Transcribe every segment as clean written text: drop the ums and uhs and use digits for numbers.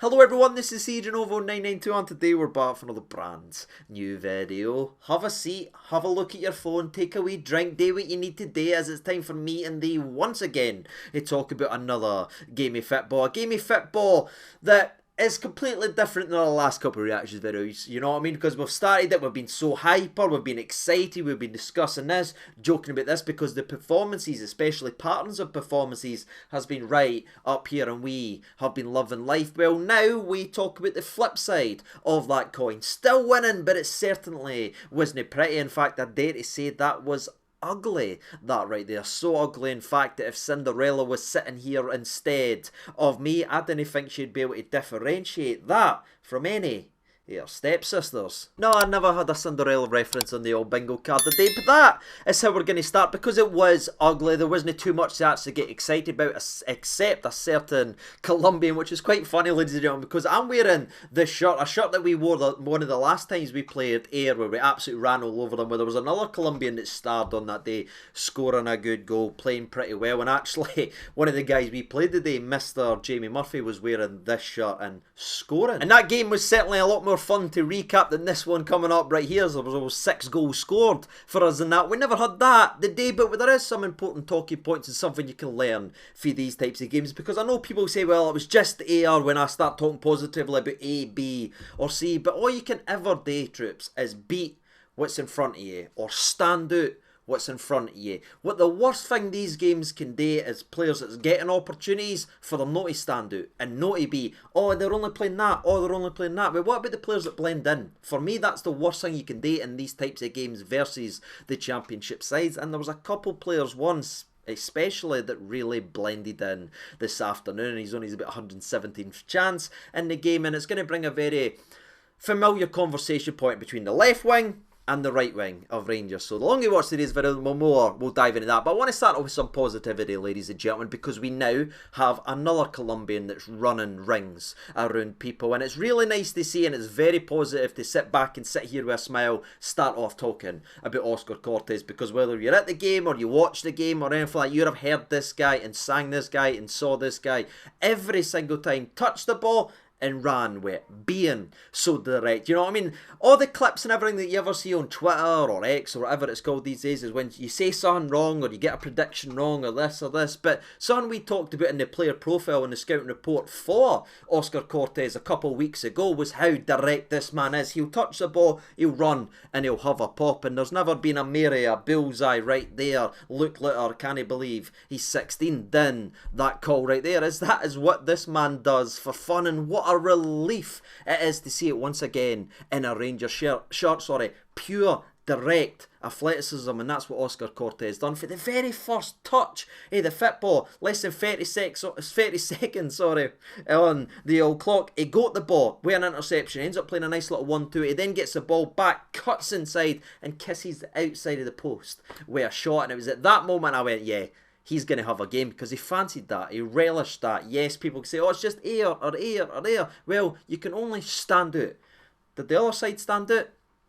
Hello everyone, this is CJNovo992 and today we're back for another brand new video. Have a seat, have a look at your phone, take a wee drink, do what you need to do as it's time for me and thee once again to talk about another gamey football. A gamey football that is completely different than our last couple of reactions videos, you know what I mean? Because we've started it, we've been so hyper, we've been excited, we've been discussing this, joking about this, because the performances, especially patterns of performances, has been right up here and we have been loving life. Well, now we talk about the flip side of that coin. Still winning, but it certainly wasn't pretty. In fact, I dare to say that was ugly, that right there. So ugly, in fact, that if Cinderella was sitting here instead of me, I didn't think she'd be able to differentiate that from any of her stepsisters. No, I never had a Cinderella reference on the old bingo card today, but that is how we're going to start, because it was ugly. There wasn't too much to actually get excited about, except a certain Colombian, which is quite funny, ladies and gentlemen, because I'm wearing this shirt, a shirt that we wore one of the last times we played Air, where we absolutely ran all over them, where there was another Colombian that starred on that day, scoring a good goal, playing pretty well, and actually, one of the guys we played today, Mr. Jamie Murphy, was wearing this shirt and scoring. And that game was certainly a lot more fun to recap than this one coming up right here. There was almost 6 goals scored for us in that. We never had that the day, but there is some important talking points and something you can learn for these types of games, because I know people say, well, it was just AR when I start talking positively about A, B or C, but all you can ever do, troops, is beat what's in front of you or stand out what's in front of you. What the worst thing these games can do is players that's getting opportunities for them not to stand out and not to be, oh, they're only playing that, oh, they're only playing that. But what about the players that blend in? For me, that's the worst thing you can do in these types of games versus the championship sides. And there was a couple players once, especially, that really blended in this afternoon. He's only about 117th chance in the game, and it's going to bring a very familiar conversation point between the left wing and the right wing of Rangers. So the longer you watch today's video, the more we'll dive into that. But I want to start off with some positivity, ladies and gentlemen, because we now have another Colombian that's running rings around people. And it's really nice to see, and it's very positive to sit back and sit here with a smile, start off talking about Oscar Cortes, because whether you're at the game or you watch the game or anything like that, you have heard this guy and sang this guy and saw this guy every single time touch the ball and ran with being so direct. You know what I mean? All the clips and everything that you ever see on Twitter or X or whatever it's called these days is when you say something wrong or you get a prediction wrong or this or this. But something we talked about in the player profile and the scouting report for Oscar Cortes a couple of weeks ago was how direct this man is. He'll touch the ball, he'll run, and he'll have a pop. And there's never been a Mary, a bullseye right there. Look Litter, can he believe he's 16? Then that call right there that is what this man does for fun, and what a relief it is to see it once again in a Rangers shirt. Pure direct athleticism, and that's what Oscar Cortes done for the very first touch of the football. Less than 30 seconds on the old clock. He got the ball with an interception, ends up playing a nice little 1-2. He then gets the ball back, cuts inside and kisses the outside of the post with a shot, and it was at that moment I went, yeah, he's going to have a game, because he fancied that, he relished that. Yes, people can say, oh, it's just air or air or air. Well, you can only stand out. Did the other side stand out?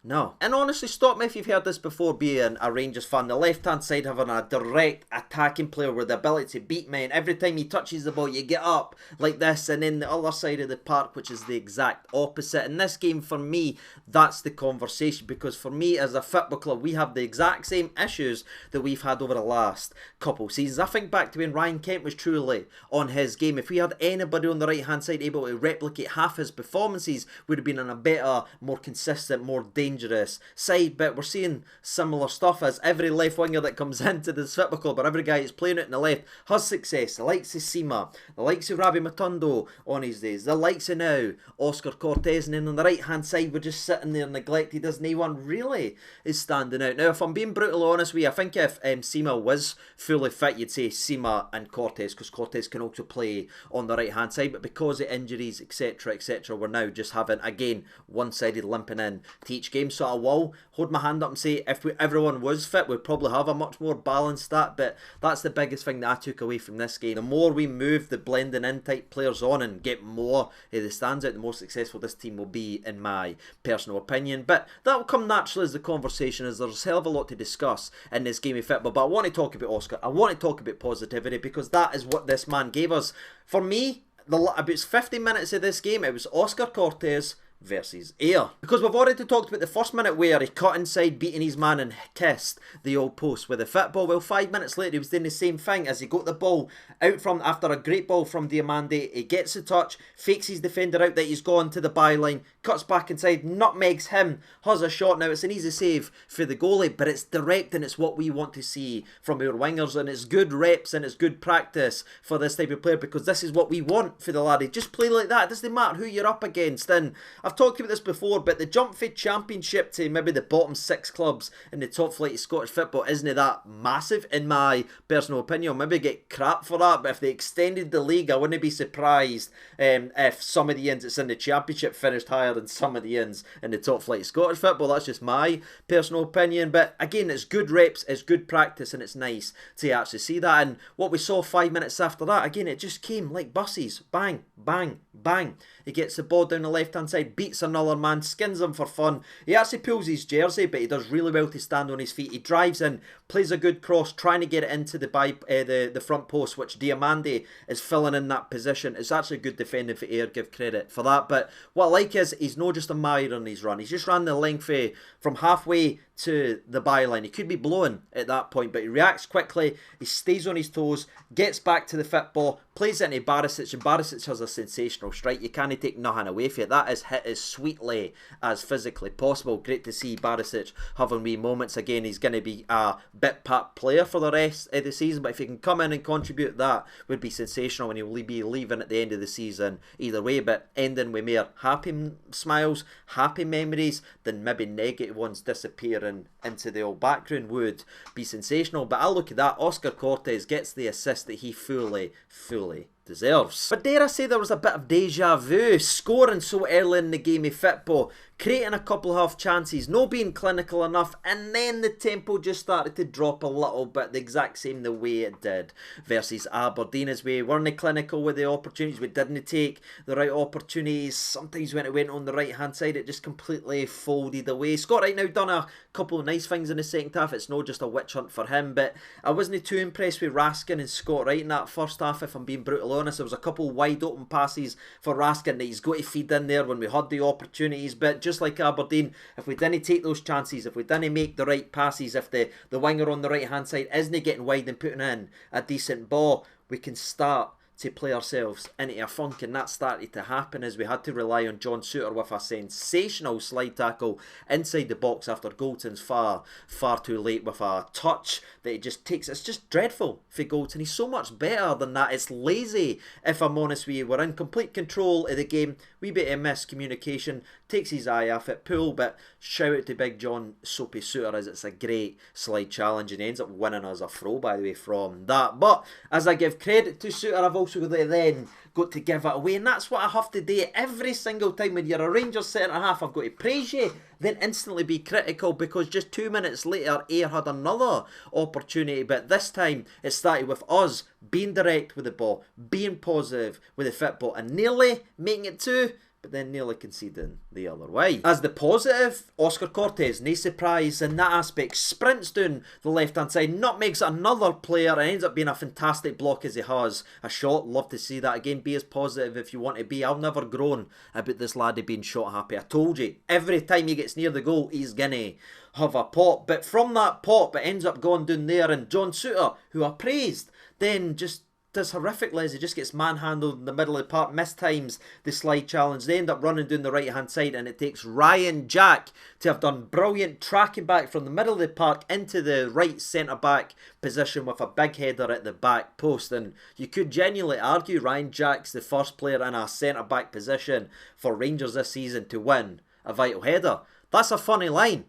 No. And honestly, stop me if you've heard this before being a Rangers fan. The left-hand side having a direct attacking player with the ability to beat men. Every time he touches the ball, you get up like this. And then the other side of the park, which is the exact opposite. In this game, for me, that's the conversation. Because for me, as a football club, we have the exact same issues that we've had over the last couple seasons. I think back to when Ryan Kent was truly on his game. If we had anybody on the right-hand side able to replicate half his performances, would have been in a better, more consistent, more dangerous side. But we're seeing similar stuff as every left winger that comes into this football club, or every guy that's playing it in the left, has success. The likes of Sima, the likes of Rabi Matondo on his days, the likes of now Oscar Cortes, and then on the right hand side we're just sitting there neglected as no one really is standing out. Now, if I'm being brutally honest with you, I think if Sima was fully fit, you'd say Sima and Cortes, because Cortes can also play on the right hand side, but because of injuries, etc, we're now just having, again, one-sided limping in to each game. So I will hold my hand up and say if everyone was fit, we'd probably have a much more balanced stat. But that's the biggest thing that I took away from this game. The more we move the blending in type players on and get more of the stands out, the more successful this team will be, in my personal opinion. But that will come naturally as the conversation, as there's a hell of a lot to discuss in this game of football. But I want to talk about Oscar. I want to talk about positivity, because that is what this man gave us. For me, about 50 minutes of this game, it was Oscar Cortes versus Air. Because we've already talked about the first minute where he cut inside, beating his man and kissed the old post with a football. Well, 5 minutes later he was doing the same thing as he got the ball out from, after a great ball from Diamande. He gets the touch, fakes his defender out that he's gone to the byline, cuts back inside, nutmegs him, has a shot. Now it's an easy save for the goalie, but it's direct and it's what we want to see from our wingers, and it's good reps and it's good practice for this type of player, because this is what we want for the laddie. Just play like that. It doesn't matter who you're up against. And I've talked about this before, but the jump for championship to maybe the bottom 6 clubs in the top flight of Scottish football isn't that massive in my personal opinion. I'll maybe get crap for that, but if they extended the league, I wouldn't be surprised if some of the ends that's in the championship finished higher than some of the ends in the top flight of Scottish football. That's just my personal opinion, but again, it's good reps, it's good practice, and it's nice to actually see that. And what we saw 5 minutes after that, again, it just came like buses. Bang, bang, bang. He gets the ball down the left-hand side, beats another man, skins him for fun. He actually pulls his jersey, but he does really well to stand on his feet. He drives in, plays a good cross, trying to get it into the front post, which Diamande is filling in that position. It's actually good defending for Ayr, give credit for that. But what I like is he's not just admiring his run. He's just ran the length from halfway to the byline. He could be blowing at that point, but he reacts quickly, he stays on his toes, gets back to the football, plays it into Barisic, and Barisic has a sensational strike. You can't take nothing away from it. That is hit as sweetly as physically possible. Great to see Barisic having wee moments. Again, he's going to be a bit part player for the rest of the season, but if he can come in and contribute, that would be sensational, and he'll be leaving at the end of the season either way, but ending with more happy smiles, happy memories than maybe negative ones disappearing into the old background would be sensational. But I look at that, Oscar Cortes gets the assist that he fully deserves. But dare I say there was a bit of deja vu, scoring so early in the game of football, creating a couple of half chances, no being clinical enough, and then the tempo just started to drop a little bit, the exact same the way it did versus Aberdeen, as we weren't clinical with the opportunities, we didn't take the right opportunities. Sometimes when it went on the right hand side, it just completely folded away. Scott right now done a couple of nice things in the second half. It's not just a witch hunt for him, but I wasn't too impressed with Raskin and Scott Wright in that first half, if I'm being brutally honest. There was a couple wide open passes for Raskin that he's got to feed in there when we had the opportunities, but just like Aberdeen, if we didn't take those chances, if we didn't make the right passes, if the winger on the right hand side isn't getting wide and putting in a decent ball, we can start to play ourselves into a funk, and that started to happen as we had to rely on John Souttar with a sensational slide tackle inside the box after Goulton's far too late with a touch that he just takes. It's just dreadful for Goulton. He's so much better than that. It's lazy, if I'm honest with you. We're in complete control of the game. Wee bit of miscommunication, takes his eye off it, pull, but shout out to Big John Soapy Souttar as it's a great slide challenge, and he ends up winning us a throw, by the way, from that. But as I give credit to Souttar, I've also then got to give it away, and that's what I have to do every single time. When you're a Rangers centre half, I've got to praise you, then instantly be critical, because just 2 minutes later Ayr had another opportunity, but this time it started with us being direct with the ball, being positive with the football, and nearly making it 2, but then nearly conceding the other way. As the positive, Oscar Cortes, no surprise in that aspect, sprints down the left hand side, nutmegs another player, and ends up being a fantastic block as he has a shot. Love to see that. Again, be as positive if you want to be. I've never grown about this laddie being shot happy. I told you, every time he gets near the goal, he's gonna have a pop, but from that pop it ends up going down there, and John Souttar, who I praised, then just does horrifically as he just gets manhandled in the middle of the park, mistimes the slide challenge. They end up running down the right hand side, and it takes Ryan Jack to have done brilliant tracking back from the middle of the park into the right centre back position with a big header at the back post. And you could genuinely argue Ryan Jack's the first player in a centre back position for Rangers this season to win a vital header. That's a funny line,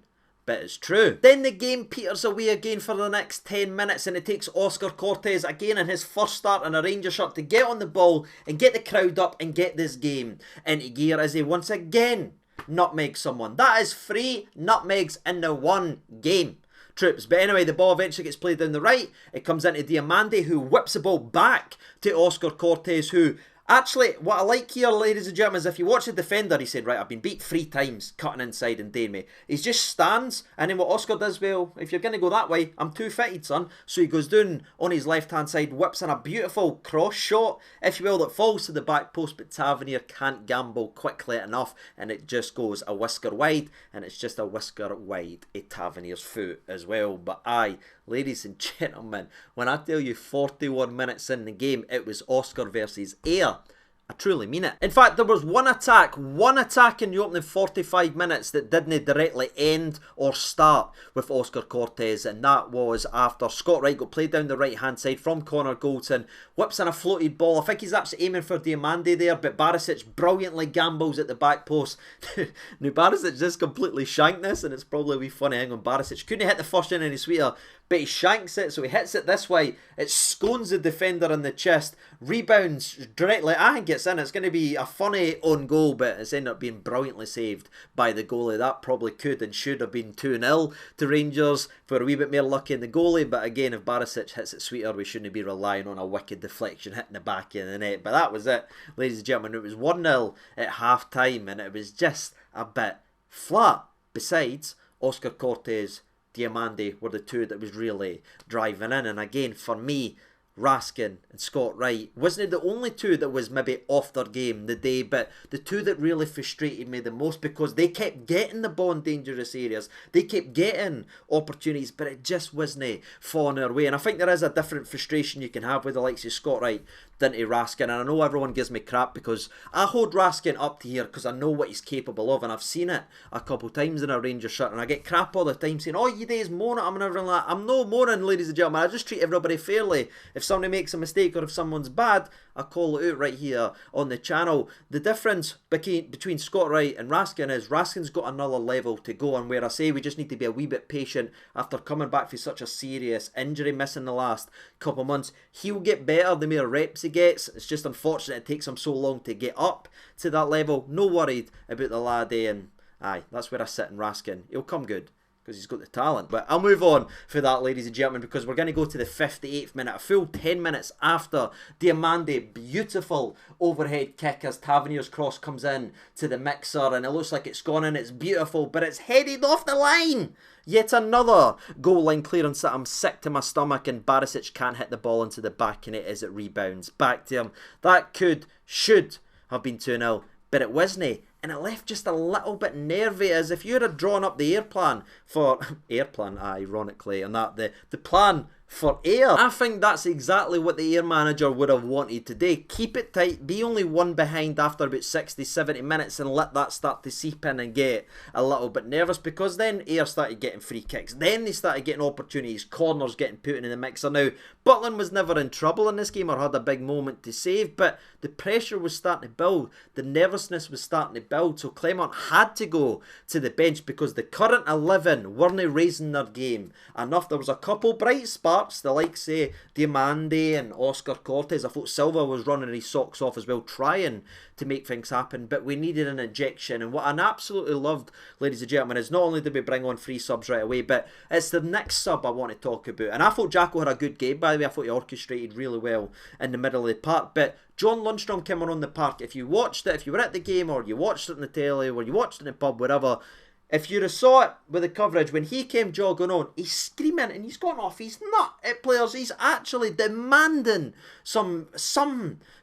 but it's true. Then the game peters away again for the next 10 minutes, and it takes Oscar Cortes again in his first start in a Rangers shirt to get on the ball and get the crowd up and get this game into gear as he once again nutmegs someone. That is 3 nutmegs in the one game, troops. But anyway, the ball eventually gets played down the right. It comes into Diamande, who whips the ball back to Oscar Cortes, who Actually, what I like here, ladies and gentlemen, is if you watch the defender, he said, right, I've been beat 3 times, cutting inside and doing me. He just stands, and then what Oscar does, well, if you're going to go that way, I'm too fitted, son. So he goes down on his left-hand side, whips in a beautiful cross shot, if you will, that falls to the back post, but Tavernier can't gamble quickly enough, and it just goes a whisker wide, and it's just a whisker wide, a Tavernier's foot as well. But aye, ladies and gentlemen, when I tell you 41 minutes in the game, it was Oscar versus Air. I truly mean it. In fact, there was one attack in the opening 45 minutes that didn't directly end or start with Oscar Cortez, and that was after Scott Wright got played down the right-hand side from Connor Goldson, whips in a floated ball. I think he's actually aiming for Diamande there, but Barisic brilliantly gambles at the back post. Now, Barisic just completely shanked this, and it's probably a wee funny thing on Barisic. Couldn't hit the first in any sweeter, but he shanks it, so he hits it this way. It scones the defender in the chest, rebounds directly. I think it's in. It's going to be a funny own goal, but it's ended up being brilliantly saved by the goalie. That probably could and should have been 2-0 to Rangers for a wee bit more lucky in the goalie, but again, if Barisic hits it sweeter, we shouldn't be relying on a wicked deflection hitting the back of the net. But that was it, ladies and gentlemen. It was 1-0 at half-time, and it was just a bit flat. Besides, Oscar Cortez, Diamande were the two that was really driving in, and again, for me, Raskin and Scott Wright wasn't the only two that was maybe off their game the day, but the two that really frustrated me the most, because they kept getting the ball in dangerous areas, they kept getting opportunities, but it just wasn't falling their way. And I think there is a different frustration you can have with the likes of Scott Wright than to Raskin, and I know everyone gives me crap because I hold Raskin up to here because I know what he's capable of, and I've seen it a couple times in a Rangers shirt, and I get crap all the time saying, oh, you days moaning at him and everything like that. I'm no moaning, ladies and gentlemen. I just treat everybody fairly. If somebody makes a mistake or if someone's bad, I call it out right here on the channel. The difference between Scott Wright and Raskin is Raskin's got another level to go, and where I say we just need to be a wee bit patient after coming back from such a serious injury, missing the last couple of months. He'll get better the more reps he gets. It's just unfortunate it takes him so long to get up to that level. No worried about the laddie, and aye, that's where I sit in Raskin. He'll come good, because he's got the talent. But I'll move on for that, ladies and gentlemen, because we're going to go to the 58th minute, a full 10 minutes after Diamande, beautiful overhead kick as Tavernier's cross comes in to the mixer, and it looks like it's gone in, it's beautiful, but it's headed off the line. Yet another goal line clearance that I'm sick to my stomach, and Barisic can't hit the ball into the back, and it is, it rebounds back to him. That should have been 2-0, but it wasn't. And it left just a little bit nervy, as if you'd have drawn up the air plan for ironically, and that the plan for Air. I think that's exactly what the Air manager would have wanted today. Keep it tight, be only one behind after about 60-70 minutes, and let that start to seep in and get a little bit nervous, because then Air started getting free kicks, then they started getting opportunities, corners getting put in the mixer. Now, Butland was never in trouble in this game or had a big moment to save, but the pressure was starting to build, the nervousness was starting to build, so Clement had to go to the bench because the current 11 weren't raising their game enough. There was a couple bright sparks, the likes say Diamande and Oscar Cortes. I thought Silva was running his socks off as well, trying to make things happen, but we needed an injection. And what I absolutely loved, ladies and gentlemen, is not only did we bring on 3 subs right away, but it's the next sub I want to talk about. And I thought Jacko had a good game, by the way. I thought he orchestrated really well in the middle of the park, but John Lundstrom came on the park. If you watched it, if you were at the game, or you watched it on the telly, or you watched it in the pub, whatever, if you saw it with the coverage, when he came jogging on, he's screaming and he's gone off his nut at players. He's actually demanding some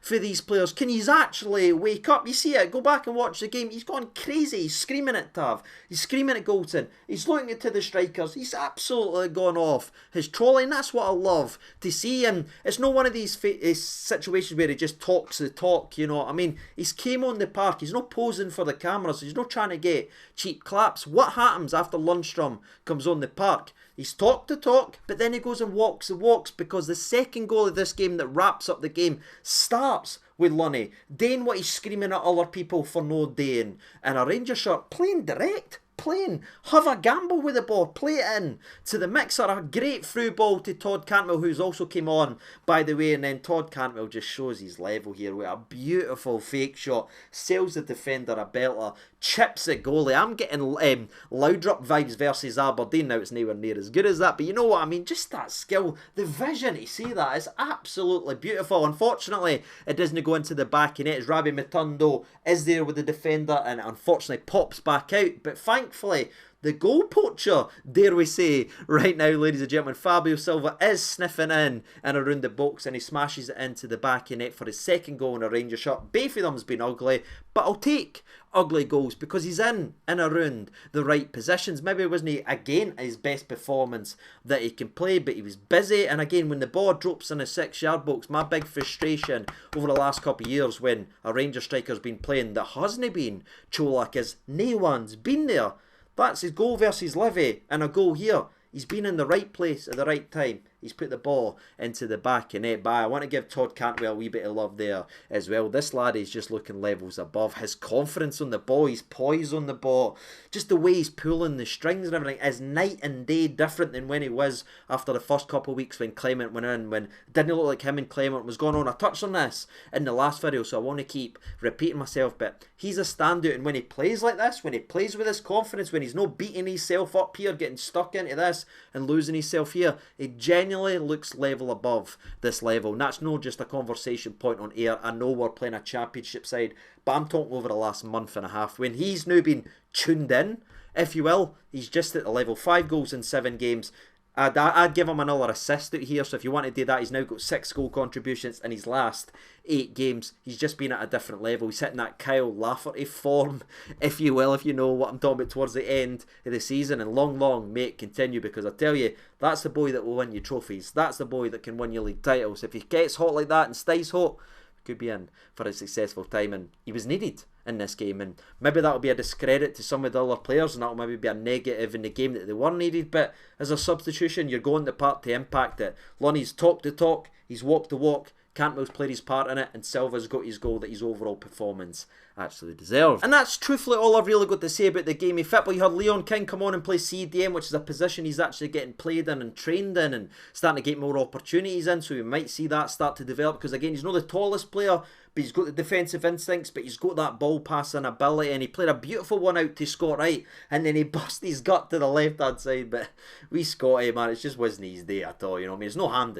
for these players. Can he actually wake up? You see it, go back and watch the game. He's gone crazy. He's screaming at Tav. He's screaming at Goldson. He's looking to the strikers. He's absolutely gone off his trolley, and that's what I love to see. And it's not one of these situations where he just talks the talk, you know what I mean? He's came on the park. He's not posing for the cameras. He's not trying to get cheap claps. What happens after Lundstrom comes on the park? He's talked the talk, but then he goes and walks the walks, because the second goal of this game that wraps up the game starts with Lunny doing what he's screaming at other people for no doing, and a Ranger shirt playing direct playing. Have a gamble with the ball. Play it in to the mixer. A great through ball to Todd Cantwell, who's also came on, by the way. And then Todd Cantwell just shows his level here with a beautiful fake shot. Sails the defender a belter. Chips at goalie. I'm getting Loudrup vibes versus Aberdeen. Now, it's nowhere near as good as that, but you know what I mean? Just that skill. The vision to see that is absolutely beautiful. Unfortunately, it doesn't go into the back of net as Rabbi Matondo is there with the defender and it unfortunately pops back out. But thankfully, the goal poacher, dare we say, right now, ladies and gentlemen, Fabio Silva is sniffing in and around the box and he smashes it into the back of net for his second goal in a Rangers shirt. Both of them has been ugly, but I'll take ugly goals because he's in and around the right positions. Maybe it wasn't again his best performance that he can play, but he was busy. And again, when the ball drops in a 6-yard box, my big frustration over the last couple of years when a Rangers striker's been playing that hasn't been Cholak is no one's been there. That's his goal versus Livy and a goal here. He's been in the right place at the right time. He's put the ball into the back of net. But I want to give Todd Cantwell a wee bit of love there as well. This lad is just looking levels above. His confidence on the ball, his poise on the ball, just the way he's pulling the strings and everything is night and day different than when he was after the first couple of weeks when Clement went in, when it didn't look like him and Clement was going on. I touched on this in the last video, so I want to keep repeating myself, but he's a standout, and when he plays like this, when he plays with his confidence, when he's not beating himself up here, getting stuck into this and losing himself here, he genuinely looks level above this level. And that's not just a conversation point on air. I know we're playing a championship side, but I'm talking over the last month and a half when he's now been tuned in, if you will. He's just at the level. 5 goals in 7 games. I'd give him another assist out here, so if you want to do that, he's now got 6 goal contributions in his last 8 games. He's just been at a different level. He's hitting that Kyle Lafferty form, if you will, if you know what I'm talking about, towards the end of the season. And long may it continue, because I tell you, that's the boy that will win you trophies. That's the boy that can win you league titles. If he gets hot like that and stays hot, could be in for a successful time, and he was needed in this game. And maybe that'll be a discredit to some of the other players, and that'll maybe be a negative in the game that they were needed, but as a substitution, you're going to part to impact it. Lonnie's talked the talk, he's walked the walk, Cantwell's played his part in it, and Silva's got his goal that his overall performance actually deserves. And that's truthfully all I've really got to say about the game of football. You had Leon King come on and play CDM, which is a position he's actually getting played in and trained in and starting to get more opportunities in, so we might see that start to develop, because again, he's not the tallest player, but he's got the defensive instincts, but he's got that ball passing ability, and he played a beautiful one out to Scott Wright, and then he bust his gut to the left hand side. But we Scotty, man, it just wasn't his day at all, you know what I mean?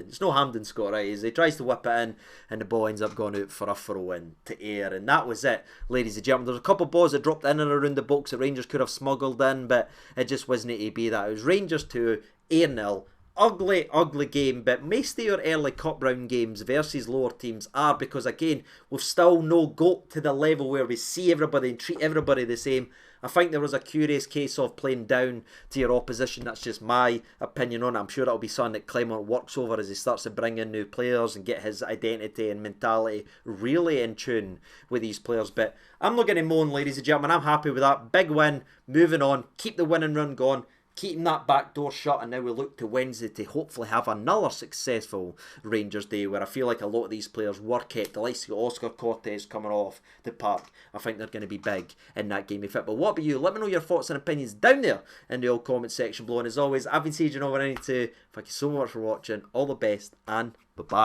It's no Hampden, Scott Wright. He tries to whip it in, and the ball ends up going out for a throw in to air, and that was it, ladies and gentlemen. There's a couple of balls that dropped in and around the box that Rangers could have smuggled in, but it just wasn't to be that. It was Rangers 2, Ayr 0. Ugly game, but most of your early cup round games versus lower teams are, because again, we've still no got to the level where we see everybody and treat everybody the same. I think there was a curious case of playing down to your opposition. That's just my opinion on it. I'm sure that'll be something that Clement works over as he starts to bring in new players and get his identity and mentality really in tune with these players. But I'm not going to moan, ladies and gentlemen. I'm happy with that. Big win, moving on, keep the winning run going, keeping that back door shut, and now we look to Wednesday to hopefully have another successful Rangers day where I feel like a lot of these players were kept. The likes of Oscar Cortes coming off the park, I think they're going to be big in that game of football. What about you? Let me know your thoughts and opinions down there in the old comment section below. And as always, I've been Sieging over 92. Thank you so much for watching. All the best, and bye-bye.